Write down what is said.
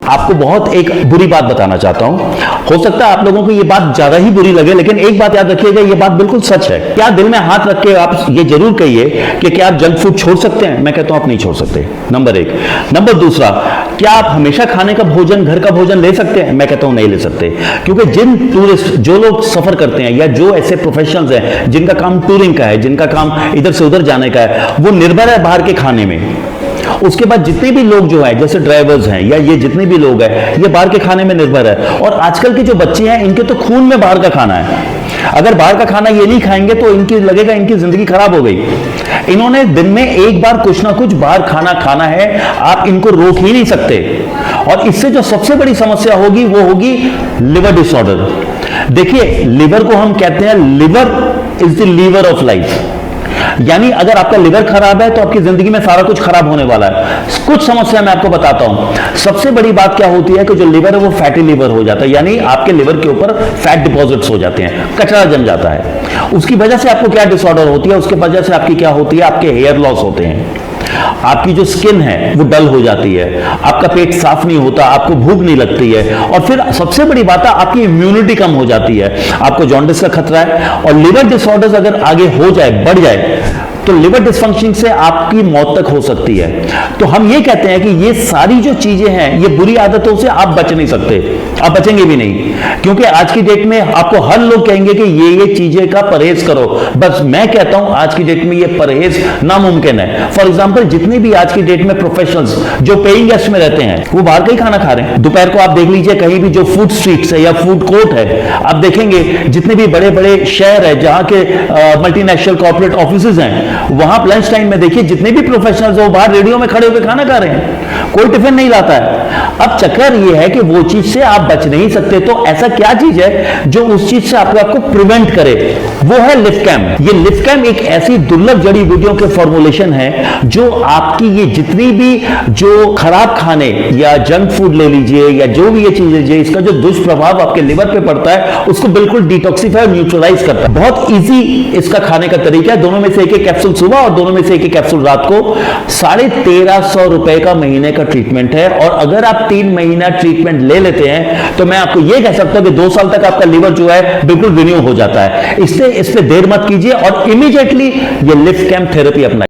आपको बहुत एक बुरी बात बताना चाहता हूं। हो सकता है आप लोगों को ये बात ज्यादा ही बुरी लगे, लेकिन एक बात याद रखिएगा, ये बात बिल्कुल सच है। क्या दिल में हाथ रख के आप ये जरूर कहिए कि क्या आप जंक फूड छोड़ सकते हैं? मैं कहता हूं आप नहीं छोड़ सकते, नंबर एक। नंबर दूसरा, क्या आप हमेशा खाने का भोजन, घर का भोजन ले सकते हैं? मैं कहता हूं नहीं ले सकते, क्योंकि जिन टूरिस्ट, जो लोग सफर करते हैं या जो ऐसे प्रोफेशनल्स हैं जिनका काम टूरिंग का है, जिनका काम इधर से उधर जाने का है, वो निर्भर है बाहर के खाने में। उसके बाद जितने भी लोग जो है, जैसे ड्राइवर्स हैं या ये जितने भी लोग हैं, ये बाहर के खाने में निर्भर है। और आजकल के जो बच्चे हैं, इनके तो खून में बाहर का खाना है। अगर बाहर का खाना ये नहीं खाएंगे तो इनकी लगेगा इनकी जिंदगी खराब हो गई। इन्होंने दिन में एक बार कुछ ना कुछ बाहर खाना है, आप इनको रोक ही नहीं सकते। और इससे जो सबसे बड़ी समस्या होगी वो होगी लिवर डिसऑर्डर। देखिए, लिवर को हम कहते हैं, liver is the lever of life. यानी अगर आपका लिवर खराब है तो आपकी जिंदगी में सारा कुछ खराब होने वाला है। कुछ समस्या मैं आपको बताता हूं। सबसे बड़ी बात क्या होती है कि जो लिवर है वो फैटी लिवर हो जाता है, यानी आपके लिवर के ऊपर फैट डिपॉजिट्स हो जाते हैं, कचरा जम जाता है। उसकी वजह से आपको क्या डिसऑर्डर होती है? उसकी वजह से आपकी क्या होती है? आपके हेयर लॉस होते हैं, आपकी जो स्किन है वो डल हो जाती है, आपका पेट साफ नहीं होता, आपको भूख नहीं लगती है, और फिर सबसे बड़ी बात है आपकी इम्यूनिटी कम हो जाती है, आपको जॉन्डिस का खतरा है। और लिवर डिसऑर्डर्स अगर आगे हो जाए, बढ़ जाए, तो लिवर डिसफंक्शन से आपकी मौत तक हो सकती है। तो हम ये कहते हैं कि ये सारी जो चीजें हैं, ये बुरी आदतों से आप बच नहीं सकते, आप बचेंगे भी नहीं, क्योंकि आज की डेट में आपको हर लोग कहेंगे कि ये चीजें का परहेज करो। बस मैं कहता हूं आज की डेट में ये परहेज नामुमकिन है। फॉर एग्जांपल, जितने भी आज की डेट में प्रोफेशनल्स जो पेइंग गेस्ट में रहते हैं, वो बाहर का ही खाना खा रहे हैं। दोपहर को आप देख लीजिए, कहीं भी जो फूड स्ट्रीट्स है या फूड कोर्ट है, आप देखेंगे जितने भी बड़े बड़े शहर है जहां के मल्टीनेशनल कॉर्पोरेट ऑफिसेज हैं, वहां लंच टाइम में देखिए जितने भी प्रोफेशनल्स हो बाहर रेडियो में खड़े होकर खाना खा रहे हैं, कोई टिफिन नहीं लाता है। अब चक्कर ये है कि वो चीज से आप बच नहीं सकते, तो ऐसा क्या चीज है जो उस चीज से आपको प्रिवेंट करे? वो है लिफकैम। ये लिफकैम एक ऐसी दुर्लभ जड़ी बूटियों के फॉर्मुलेशन है जो आपकी ये जितनी भी जो खराब खाने या जंक फूड ले लीजिए या जो भी ये चीज लीजिए, इसका जो दुष्प्रभाव आपके लिवर पे पड़ता है उसको बिल्कुल डिटॉक्सिफाई और न्यूट्रलाइज करता है। बहुत इजी इसका खाने का तरीका है। दोनों में से एक कैप्सूल सुबह और दोनों में से एक कैप्सूल रात को। 1350 रुपए का महीने का ट्रीटमेंट है, और अगर आप 3 महीना ट्रीटमेंट ले लेते हैं तो मैं आपको यह कह सकता हूं कि 2 साल तक आपका लिवर जो है बिल्कुल रिन्यू हो जाता है। इससे इस पे देर मत कीजिए और इमीडिएटली ये लिफकैम थेरेपी अपनाइए।